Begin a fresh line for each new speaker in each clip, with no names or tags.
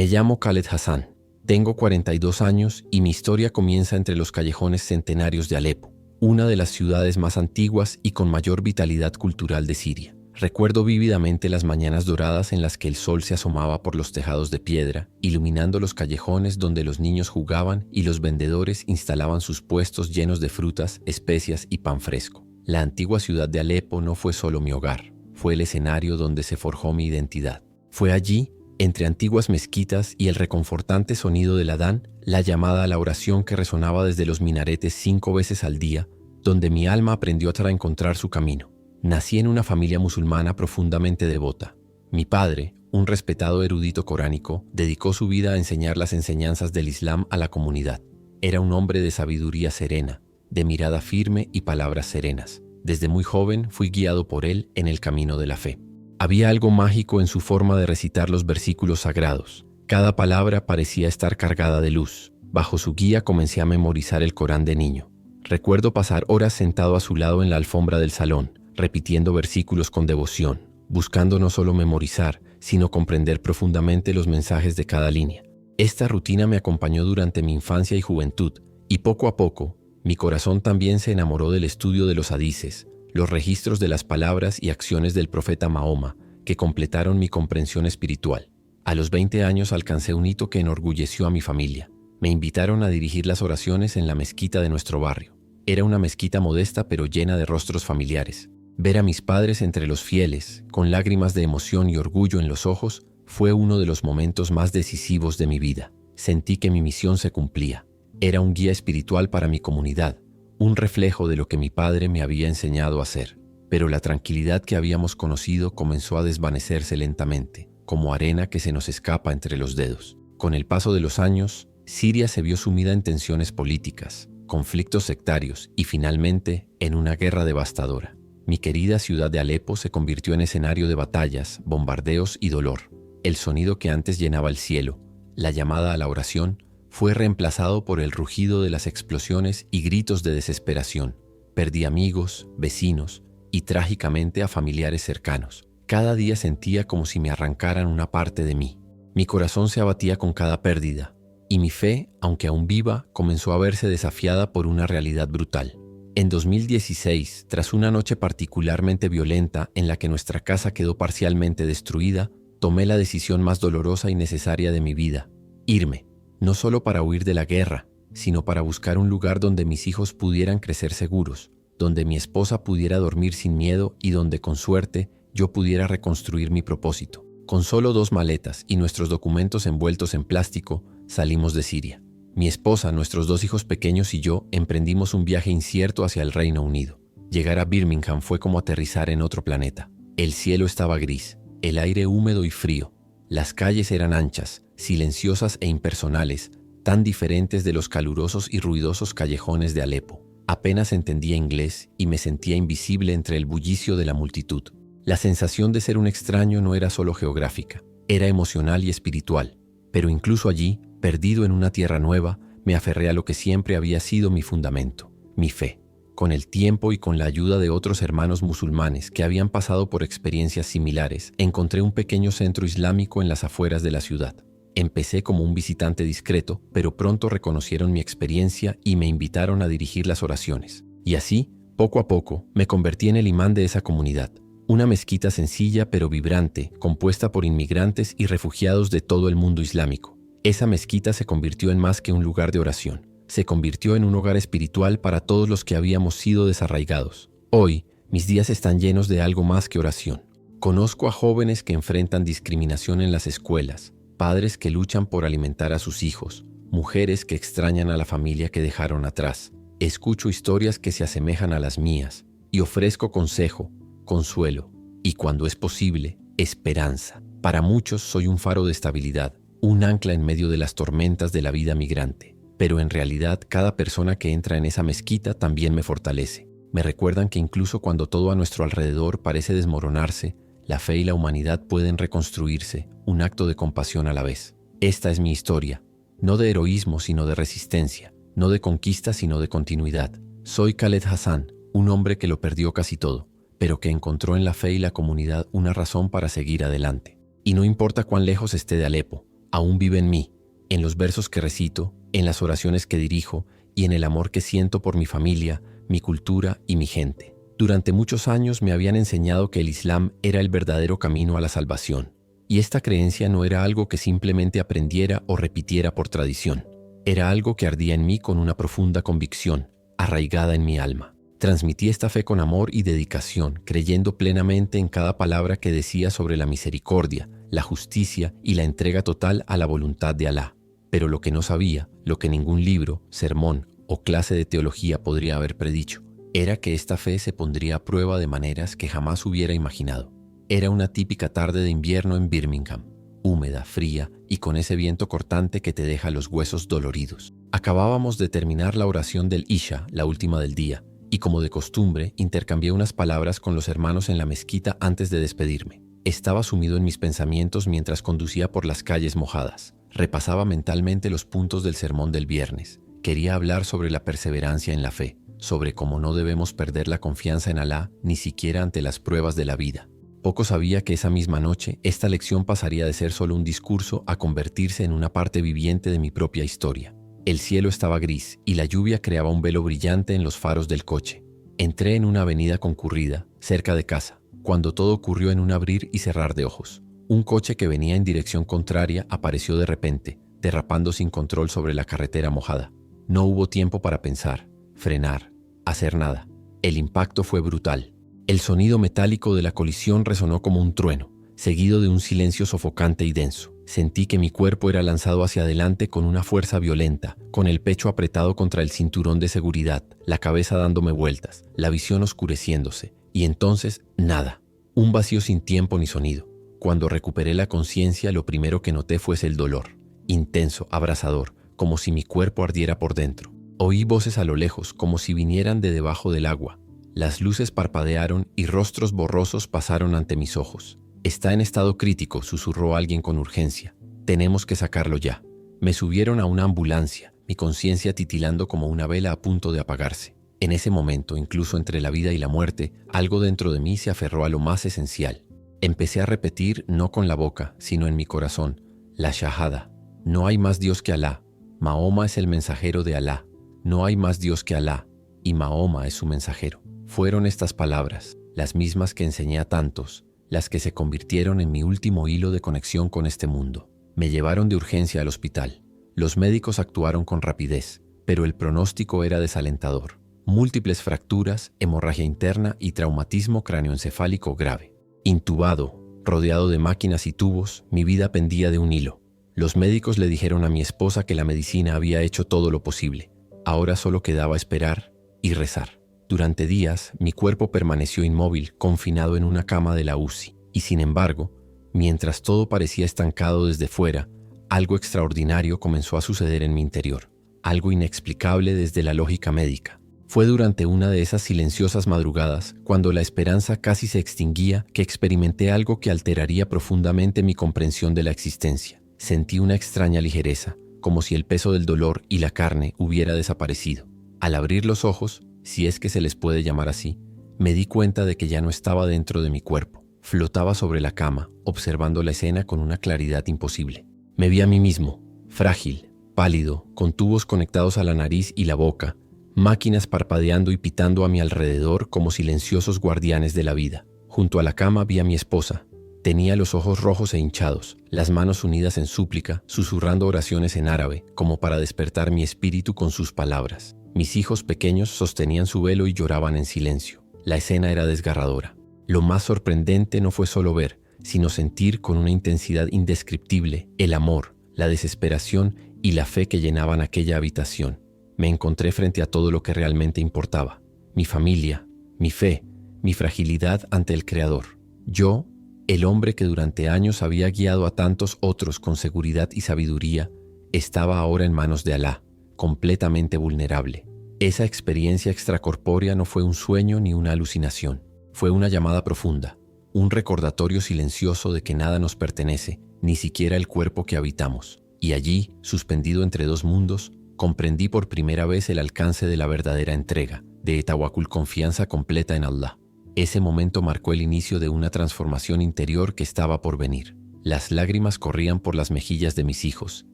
Me llamo Khaled Hassan, tengo 42 años y mi historia comienza entre los callejones centenarios de Alepo, una de las ciudades más antiguas y con mayor vitalidad cultural de Siria. Recuerdo vívidamente las mañanas doradas en las que el sol se asomaba por los tejados de piedra, iluminando los callejones donde los niños jugaban y los vendedores instalaban sus puestos llenos de frutas, especias y pan fresco. La antigua ciudad de Alepo no fue solo mi hogar, fue el escenario donde se forjó mi identidad. Fue allí, entre antiguas mezquitas y el reconfortante sonido del adán, la llamada a la oración que resonaba desde los minaretes 5 veces al día, donde mi alma aprendió a encontrar su camino. Nací en una familia musulmana profundamente devota. Mi padre, un respetado erudito coránico, dedicó su vida a enseñar las enseñanzas del Islam a la comunidad. Era un hombre de sabiduría serena, de mirada firme y palabras serenas. Desde muy joven fui guiado por él en el camino de la fe. Había algo mágico en su forma de recitar los versículos sagrados. Cada palabra parecía estar cargada de luz. Bajo su guía comencé a memorizar el Corán de niño. Recuerdo pasar horas sentado a su lado en la alfombra del salón, repitiendo versículos con devoción, buscando no solo memorizar, sino comprender profundamente los mensajes de cada línea. Esta rutina me acompañó durante mi infancia y juventud, y poco a poco, mi corazón también se enamoró del estudio de los hadices, los registros de las palabras y acciones del profeta Mahoma, que completaron mi comprensión espiritual. A los 20 años alcancé un hito que enorgulleció a mi familia. Me invitaron a dirigir las oraciones en la mezquita de nuestro barrio. Era una mezquita modesta pero llena de rostros familiares. Ver a mis padres entre los fieles, con lágrimas de emoción y orgullo en los ojos, fue uno de los momentos más decisivos de mi vida. Sentí que mi misión se cumplía. Era un guía espiritual para mi comunidad, un reflejo de lo que mi padre me había enseñado a hacer. Pero la tranquilidad que habíamos conocido comenzó a desvanecerse lentamente, como arena que se nos escapa entre los dedos. Con el paso de los años, Siria se vio sumida en tensiones políticas, conflictos sectarios y finalmente en una guerra devastadora. Mi querida ciudad de Alepo se convirtió en escenario de batallas, bombardeos y dolor. El sonido que antes llenaba el cielo, la llamada a la oración, fue reemplazado por el rugido de las explosiones y gritos de desesperación. Perdí amigos, vecinos y trágicamente a familiares cercanos. Cada día sentía como si me arrancaran una parte de mí. Mi corazón se abatía con cada pérdida, y mi fe, aunque aún viva, comenzó a verse desafiada por una realidad brutal. En 2016, tras una noche particularmente violenta en la que nuestra casa quedó parcialmente destruida, tomé la decisión más dolorosa y necesaria de mi vida: irme, no solo para huir de la guerra, sino para buscar un lugar donde mis hijos pudieran crecer seguros, donde mi esposa pudiera dormir sin miedo y donde, con suerte, yo pudiera reconstruir mi propósito. Con solo 2 maletas y nuestros documentos envueltos en plástico, salimos de Siria. Mi esposa, nuestros 2 hijos pequeños y yo emprendimos un viaje incierto hacia el Reino Unido. Llegar a Birmingham fue como aterrizar en otro planeta. El cielo estaba gris, el aire húmedo y frío. Las calles eran anchas, silenciosas e impersonales, tan diferentes de los calurosos y ruidosos callejones de Alepo. Apenas entendía inglés y me sentía invisible entre el bullicio de la multitud. La sensación de ser un extraño no era solo geográfica, era emocional y espiritual. Pero incluso allí, perdido en una tierra nueva, me aferré a lo que siempre había sido mi fundamento, mi fe. Con el tiempo y con la ayuda de otros hermanos musulmanes que habían pasado por experiencias similares, encontré un pequeño centro islámico en las afueras de la ciudad. Empecé como un visitante discreto, pero pronto reconocieron mi experiencia y me invitaron a dirigir las oraciones. Y así, poco a poco, me convertí en el imán de esa comunidad. Una mezquita sencilla pero vibrante, compuesta por inmigrantes y refugiados de todo el mundo islámico. Esa mezquita se convirtió en más que un lugar de oración. Se convirtió en un hogar espiritual para todos los que habíamos sido desarraigados. Hoy, mis días están llenos de algo más que oración. Conozco a jóvenes que enfrentan discriminación en las escuelas, padres que luchan por alimentar a sus hijos, mujeres que extrañan a la familia que dejaron atrás. Escucho historias que se asemejan a las mías y ofrezco consejo, consuelo y, cuando es posible, esperanza. Para muchos soy un faro de estabilidad, un ancla en medio de las tormentas de la vida migrante. Pero en realidad, cada persona que entra en esa mezquita también me fortalece. Me recuerdan que incluso cuando todo a nuestro alrededor parece desmoronarse, la fe y la humanidad pueden reconstruirse, un acto de compasión a la vez. Esta es mi historia, no de heroísmo sino de resistencia, no de conquista sino de continuidad. Soy Khaled Hassan, un hombre que lo perdió casi todo, pero que encontró en la fe y la comunidad una razón para seguir adelante. Y no importa cuán lejos esté de Alepo, aún vive en mí, en los versos que recito, en las oraciones que dirijo y en el amor que siento por mi familia, mi cultura y mi gente. Durante muchos años me habían enseñado que el Islam era el verdadero camino a la salvación, y esta creencia no era algo que simplemente aprendiera o repitiera por tradición. Era algo que ardía en mí con una profunda convicción, arraigada en mi alma. Transmití esta fe con amor y dedicación, creyendo plenamente en cada palabra que decía sobre la misericordia, la justicia y la entrega total a la voluntad de Alá. Pero lo que no sabía, lo que ningún libro, sermón o clase de teología podría haber predicho, era que esta fe se pondría a prueba de maneras que jamás hubiera imaginado. Era una típica tarde de invierno en Birmingham, húmeda, fría y con ese viento cortante que te deja los huesos doloridos. Acabábamos de terminar la oración del Isha, la última del día, y como de costumbre, intercambié unas palabras con los hermanos en la mezquita antes de despedirme. Estaba sumido en mis pensamientos mientras conducía por las calles mojadas. Repasaba mentalmente los puntos del sermón del viernes. Quería hablar sobre la perseverancia en la fe, sobre cómo no debemos perder la confianza en Alá ni siquiera ante las pruebas de la vida. Poco sabía que esa misma noche esta lección pasaría de ser solo un discurso a convertirse en una parte viviente de mi propia historia. El cielo estaba gris y la lluvia creaba un velo brillante en los faros del coche. Entré en una avenida concurrida, cerca de casa, cuando todo ocurrió en un abrir y cerrar de ojos. Un coche que venía en dirección contraria apareció de repente, derrapando sin control sobre la carretera mojada. No hubo tiempo para pensar, frenar, hacer nada. El impacto fue brutal. El sonido metálico de la colisión resonó como un trueno, seguido de un silencio sofocante y denso. Sentí que mi cuerpo era lanzado hacia adelante con una fuerza violenta, con el pecho apretado contra el cinturón de seguridad, la cabeza dándome vueltas, la visión oscureciéndose, y entonces nada, un vacío sin tiempo ni sonido. Cuando recuperé la conciencia, lo primero que noté fue el dolor, intenso, abrasador, como si mi cuerpo ardiera por dentro. Oí voces a lo lejos, como si vinieran de debajo del agua. Las luces parpadearon y rostros borrosos pasaron ante mis ojos. «Está en estado crítico», susurró alguien con urgencia. «Tenemos que sacarlo ya». Me subieron a una ambulancia, mi conciencia titilando como una vela a punto de apagarse. En ese momento, incluso entre la vida y la muerte, algo dentro de mí se aferró a lo más esencial. Empecé a repetir, no con la boca, sino en mi corazón, la shahada. No hay más Dios que Alá. Mahoma es el mensajero de Alá. No hay más Dios que Alá, y Mahoma es su mensajero. Fueron estas palabras, las mismas que enseñé a tantos, las que se convirtieron en mi último hilo de conexión con este mundo. Me llevaron de urgencia al hospital. Los médicos actuaron con rapidez, pero el pronóstico era desalentador. Múltiples fracturas, hemorragia interna y traumatismo cráneoencefálico grave. Intubado, rodeado de máquinas y tubos, mi vida pendía de un hilo. Los médicos le dijeron a mi esposa que la medicina había hecho todo lo posible. Ahora solo quedaba esperar y rezar. Durante días, mi cuerpo permaneció inmóvil, confinado en una cama de la UCI. Y sin embargo, mientras todo parecía estancado desde fuera, algo extraordinario comenzó a suceder en mi interior. Algo inexplicable desde la lógica médica. Fue durante una de esas silenciosas madrugadas, cuando la esperanza casi se extinguía, que experimenté algo que alteraría profundamente mi comprensión de la existencia. Sentí una extraña ligereza, como si el peso del dolor y la carne hubiera desaparecido. Al abrir los ojos, si es que se les puede llamar así, me di cuenta de que ya no estaba dentro de mi cuerpo. Flotaba sobre la cama, observando la escena con una claridad imposible. Me vi a mí mismo, frágil, pálido, con tubos conectados a la nariz y la boca, máquinas parpadeando y pitando a mi alrededor como silenciosos guardianes de la vida. Junto a la cama vi a mi esposa. Tenía los ojos rojos e hinchados, las manos unidas en súplica, susurrando oraciones en árabe, como para despertar mi espíritu con sus palabras. Mis hijos pequeños sostenían su velo y lloraban en silencio. La escena era desgarradora. Lo más sorprendente no fue solo ver, sino sentir con una intensidad indescriptible el amor, la desesperación y la fe que llenaban aquella habitación. Me encontré frente a todo lo que realmente importaba. Mi familia, mi fe, mi fragilidad ante el Creador. Yo, el hombre que durante años había guiado a tantos otros con seguridad y sabiduría, estaba ahora en manos de Alá, completamente vulnerable. Esa experiencia extracorpórea no fue un sueño ni una alucinación. Fue una llamada profunda, un recordatorio silencioso de que nada nos pertenece, ni siquiera el cuerpo que habitamos. Y allí, suspendido entre dos mundos, comprendí por primera vez el alcance de la verdadera entrega, de tawakkul, confianza completa en Allah. Ese momento marcó el inicio de una transformación interior que estaba por venir. Las lágrimas corrían por las mejillas de mis hijos,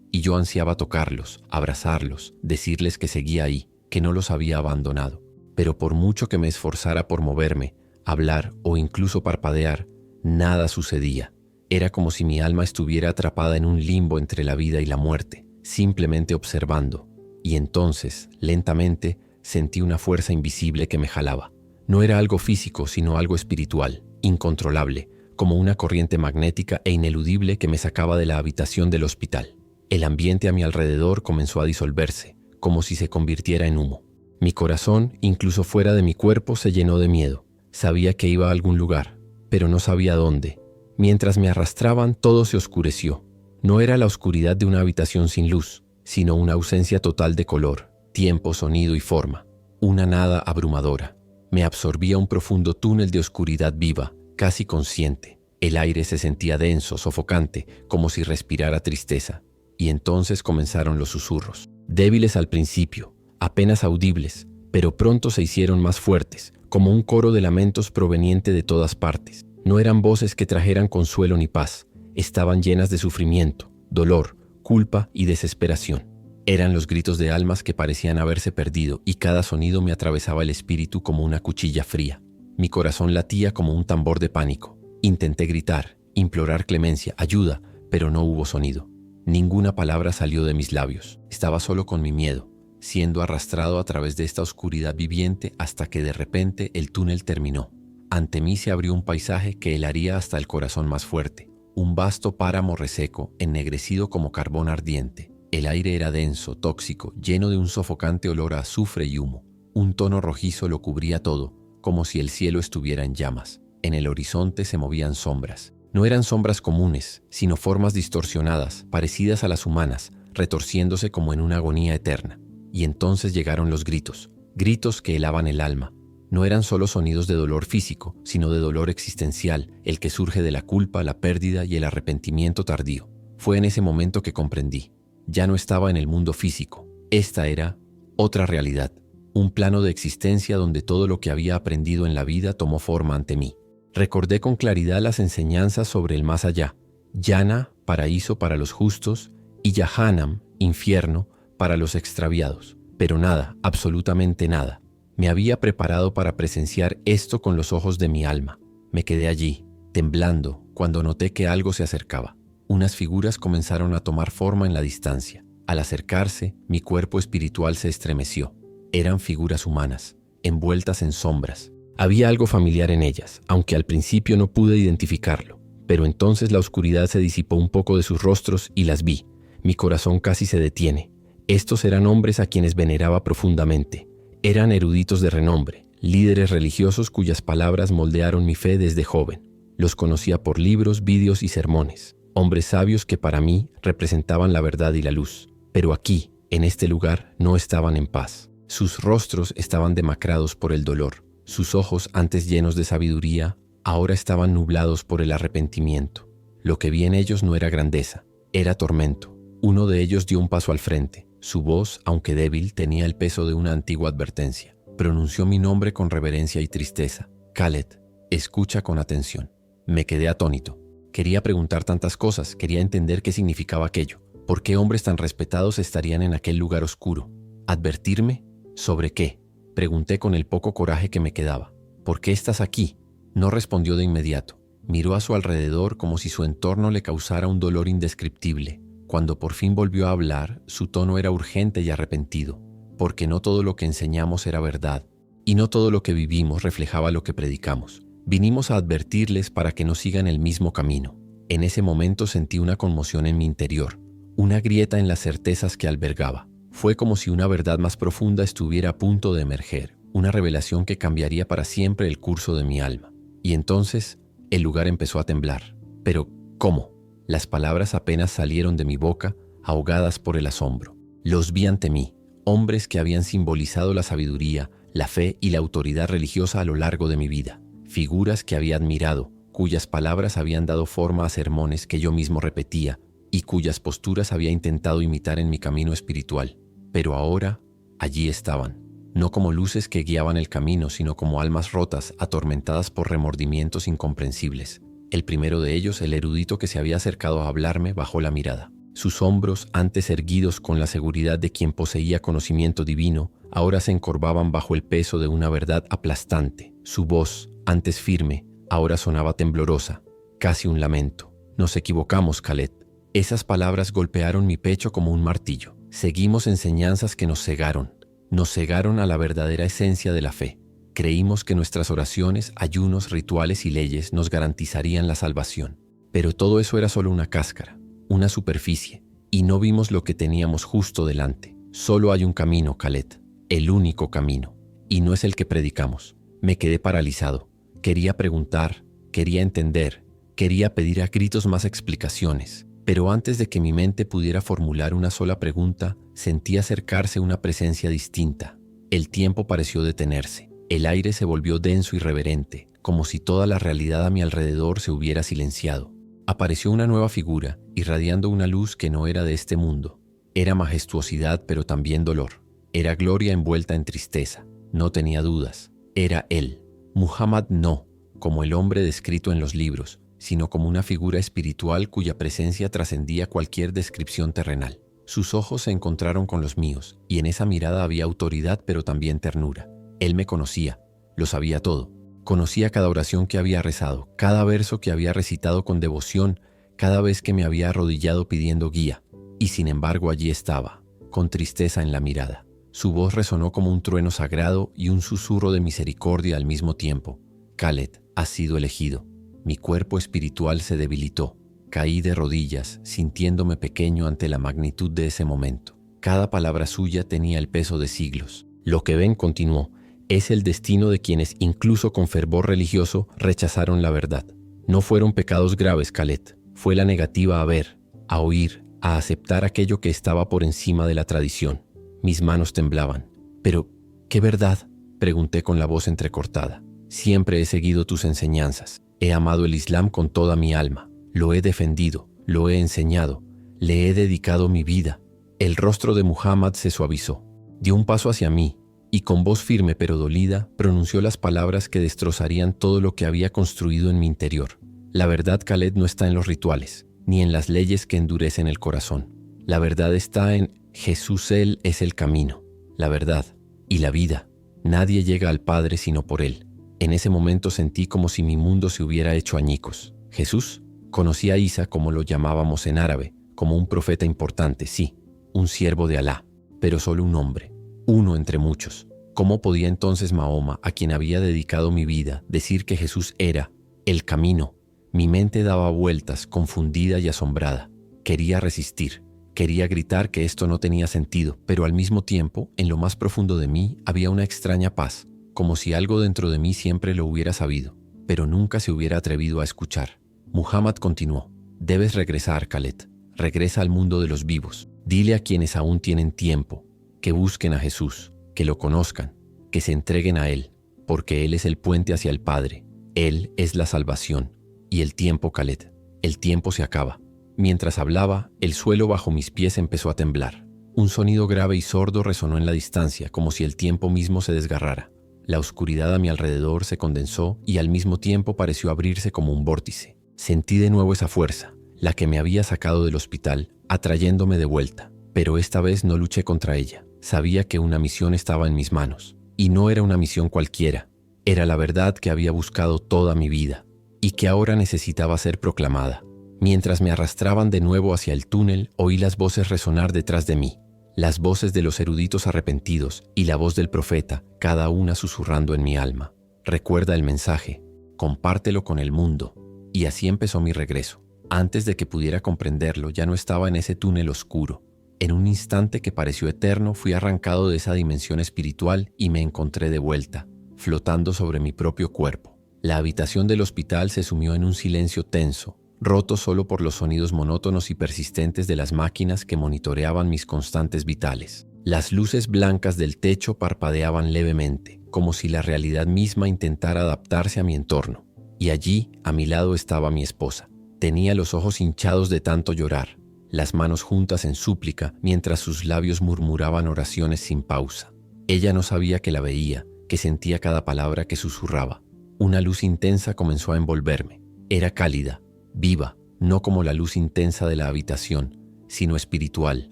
y yo ansiaba tocarlos, abrazarlos, decirles que seguía ahí, que no los había abandonado. Pero por mucho que me esforzara por moverme, hablar o incluso parpadear, nada sucedía. Era como si mi alma estuviera atrapada en un limbo entre la vida y la muerte, simplemente observando. Y entonces, lentamente, sentí una fuerza invisible que me jalaba. No era algo físico, sino algo espiritual, incontrolable, como una corriente magnética e ineludible que me sacaba de la habitación del hospital. El ambiente a mi alrededor comenzó a disolverse, como si se convirtiera en humo. Mi corazón, incluso fuera de mi cuerpo, se llenó de miedo. Sabía que iba a algún lugar, pero no sabía dónde. Mientras me arrastraban, todo se oscureció. No era la oscuridad de una habitación sin luz, sino una ausencia total de color, tiempo, sonido y forma. Una nada abrumadora. Me absorbía un profundo túnel de oscuridad viva, casi consciente. El aire se sentía denso, sofocante, como si respirara tristeza. Y entonces comenzaron los susurros. Débiles al principio, apenas audibles, pero pronto se hicieron más fuertes, como un coro de lamentos proveniente de todas partes. No eran voces que trajeran consuelo ni paz. Estaban llenas de sufrimiento, dolor, culpa y desesperación. Eran los gritos de almas que parecían haberse perdido, y cada sonido me atravesaba el espíritu como una cuchilla fría. Mi corazón latía como un tambor de pánico. Intenté gritar, implorar clemencia, ayuda, pero no hubo sonido. Ninguna palabra salió de mis labios. Estaba solo con mi miedo, siendo arrastrado a través de esta oscuridad viviente hasta que de repente el túnel terminó. Ante mí se abrió un paisaje que helaría hasta el corazón más fuerte. Un vasto páramo reseco, ennegrecido como carbón ardiente. El aire era denso, tóxico, lleno de un sofocante olor a azufre y humo. Un tono rojizo lo cubría todo, como si el cielo estuviera en llamas. En el horizonte se movían sombras. No eran sombras comunes, sino formas distorsionadas, parecidas a las humanas, retorciéndose como en una agonía eterna. Y entonces llegaron los gritos, gritos que helaban el alma. No eran solo sonidos de dolor físico, sino de dolor existencial, el que surge de la culpa, la pérdida y el arrepentimiento tardío. Fue en ese momento que comprendí. Ya no estaba en el mundo físico. Esta era otra realidad, un plano de existencia donde todo lo que había aprendido en la vida tomó forma ante mí. Recordé con claridad las enseñanzas sobre el más allá. Yana, paraíso para los justos, y Jahannam, infierno, para los extraviados. Pero nada, absolutamente nada. Me había preparado para presenciar esto con los ojos de mi alma. Me quedé allí, temblando, cuando noté que algo se acercaba. Unas figuras comenzaron a tomar forma en la distancia. Al acercarse, mi cuerpo espiritual se estremeció. Eran figuras humanas, envueltas en sombras. Había algo familiar en ellas, aunque al principio no pude identificarlo. Pero entonces la oscuridad se disipó un poco de sus rostros y las vi. Mi corazón casi se detiene. Estos eran hombres a quienes veneraba profundamente. Eran eruditos de renombre, líderes religiosos cuyas palabras moldearon mi fe desde joven. Los conocía por libros, vídeos y sermones. Hombres sabios que para mí representaban la verdad y la luz. Pero aquí, en este lugar, no estaban en paz. Sus rostros estaban demacrados por el dolor. Sus ojos, antes llenos de sabiduría, ahora estaban nublados por el arrepentimiento. Lo que vi en ellos no era grandeza, era tormento. Uno de ellos dio un paso al frente. Su voz, aunque débil, tenía el peso de una antigua advertencia. Pronunció mi nombre con reverencia y tristeza. Khaled, escucha con atención. Me quedé atónito. Quería preguntar tantas cosas, quería entender qué significaba aquello. ¿Por qué hombres tan respetados estarían en aquel lugar oscuro? ¿Advertirme? ¿Sobre qué? Pregunté con el poco coraje que me quedaba. ¿Por qué estás aquí? No respondió de inmediato. Miró a su alrededor como si su entorno le causara un dolor indescriptible. Cuando por fin volvió a hablar, su tono era urgente y arrepentido, porque no todo lo que enseñamos era verdad, y no todo lo que vivimos reflejaba lo que predicamos. Vinimos a advertirles para que no sigan el mismo camino. En ese momento sentí una conmoción en mi interior, una grieta en las certezas que albergaba. Fue como si una verdad más profunda estuviera a punto de emerger, una revelación que cambiaría para siempre el curso de mi alma. Y entonces, el lugar empezó a temblar. Pero, ¿cómo? Las palabras apenas salieron de mi boca, ahogadas por el asombro. Los vi ante mí, hombres que habían simbolizado la sabiduría, la fe y la autoridad religiosa a lo largo de mi vida. Figuras que había admirado, cuyas palabras habían dado forma a sermones que yo mismo repetía y cuyas posturas había intentado imitar en mi camino espiritual. Pero ahora, allí estaban, no como luces que guiaban el camino, sino como almas rotas, atormentadas por remordimientos incomprensibles. El primero de ellos, el erudito que se había acercado a hablarme, bajó la mirada. Sus hombros, antes erguidos con la seguridad de quien poseía conocimiento divino, ahora se encorvaban bajo el peso de una verdad aplastante. Su voz, antes firme, ahora sonaba temblorosa, casi un lamento. Nos equivocamos, Khaled. Esas palabras golpearon mi pecho como un martillo. Seguimos enseñanzas que nos cegaron. Nos cegaron a la verdadera esencia de la fe. Creímos que nuestras oraciones, ayunos, rituales y leyes nos garantizarían la salvación. Pero todo eso era solo una cáscara, una superficie, y no vimos lo que teníamos justo delante. Solo hay un camino, Khaled, el único camino, y no es el que predicamos. Me quedé paralizado. Quería preguntar, quería entender, quería pedir a gritos más explicaciones. Pero antes de que mi mente pudiera formular una sola pregunta, sentí acercarse una presencia distinta. El tiempo pareció detenerse. El aire se volvió denso y reverente, como si toda la realidad a mi alrededor se hubiera silenciado. Apareció una nueva figura, irradiando una luz que no era de este mundo. Era majestuosidad, pero también dolor. Era gloria envuelta en tristeza. No tenía dudas. Era él. Muhammad no, como el hombre descrito en los libros, sino como una figura espiritual cuya presencia trascendía cualquier descripción terrenal. Sus ojos se encontraron con los míos, y en esa mirada había autoridad pero también ternura. Él me conocía, lo sabía todo. Conocía cada oración que había rezado, cada verso que había recitado con devoción, cada vez que me había arrodillado pidiendo guía. Y sin embargo allí estaba, con tristeza en la mirada. Su voz resonó como un trueno sagrado y un susurro de misericordia al mismo tiempo. Khaled, has sido elegido. Mi cuerpo espiritual se debilitó. Caí de rodillas, sintiéndome pequeño ante la magnitud de ese momento. Cada palabra suya tenía el peso de siglos. Lo que ven, continuó, es el destino de quienes, incluso con fervor religioso, rechazaron la verdad. No fueron pecados graves, Khaled. Fue la negativa a ver, a oír, a aceptar aquello que estaba por encima de la tradición. Mis manos temblaban. «¿Pero qué verdad?», pregunté con la voz entrecortada. «Siempre he seguido tus enseñanzas. He amado el Islam con toda mi alma. Lo he defendido, lo he enseñado, le he dedicado mi vida». El rostro de Muhammad se suavizó. Dio un paso hacia mí y con voz firme pero dolida pronunció las palabras que destrozarían todo lo que había construido en mi interior. La verdad, Khaled, no está en los rituales, ni en las leyes que endurecen el corazón. La verdad está en Jesús. Él es el camino, la verdad y la vida. Nadie llega al Padre sino por Él. En ese momento sentí como si mi mundo se hubiera hecho añicos. ¿Jesús? Conocí a Isa, como lo llamábamos en árabe, como un profeta importante, sí, un siervo de Alá, pero solo un hombre, uno entre muchos. ¿Cómo podía entonces Mahoma, a quien había dedicado mi vida, decir que Jesús era el camino? Mi mente daba vueltas, confundida y asombrada. Quería resistir, quería gritar que esto no tenía sentido, pero al mismo tiempo, en lo más profundo de mí, había una extraña paz, como si algo dentro de mí siempre lo hubiera sabido, pero nunca se hubiera atrevido a escuchar. Muhammad continuó: «Debes regresar, Khaled. Regresa al mundo de los vivos. Dile a quienes aún tienen tiempo, que busquen a Jesús, que lo conozcan, que se entreguen a Él, porque Él es el puente hacia el Padre. Él es la salvación. Y el tiempo, Khaled, el tiempo se acaba». Mientras hablaba, el suelo bajo mis pies empezó a temblar. Un sonido grave y sordo resonó en la distancia, como si el tiempo mismo se desgarrara. La oscuridad a mi alrededor se condensó y al mismo tiempo pareció abrirse como un vórtice. Sentí de nuevo esa fuerza, la que me había sacado del hospital, atrayéndome de vuelta. Pero esta vez no luché contra ella. Sabía que una misión estaba en mis manos. Y no era una misión cualquiera. Era la verdad que había buscado toda mi vida y que ahora necesitaba ser proclamada. Mientras me arrastraban de nuevo hacia el túnel, oí las voces resonar detrás de mí. Las voces de los eruditos arrepentidos y la voz del profeta, cada una susurrando en mi alma. Recuerda el mensaje, compártelo con el mundo. Y así empezó mi regreso. Antes de que pudiera comprenderlo, ya no estaba en ese túnel oscuro. En un instante que pareció eterno, fui arrancado de esa dimensión espiritual y me encontré de vuelta, flotando sobre mi propio cuerpo. La habitación del hospital se sumió en un silencio tenso, roto solo por los sonidos monótonos y persistentes de las máquinas que monitoreaban mis constantes vitales. Las luces blancas del techo parpadeaban levemente, como si la realidad misma intentara adaptarse a mi entorno. Y allí, a mi lado, estaba mi esposa. Tenía los ojos hinchados de tanto llorar, las manos juntas en súplica, mientras sus labios murmuraban oraciones sin pausa. Ella no sabía que la veía, que sentía cada palabra que susurraba. Una luz intensa comenzó a envolverme. Era cálida, viva, no como la luz intensa de la habitación, sino espiritual,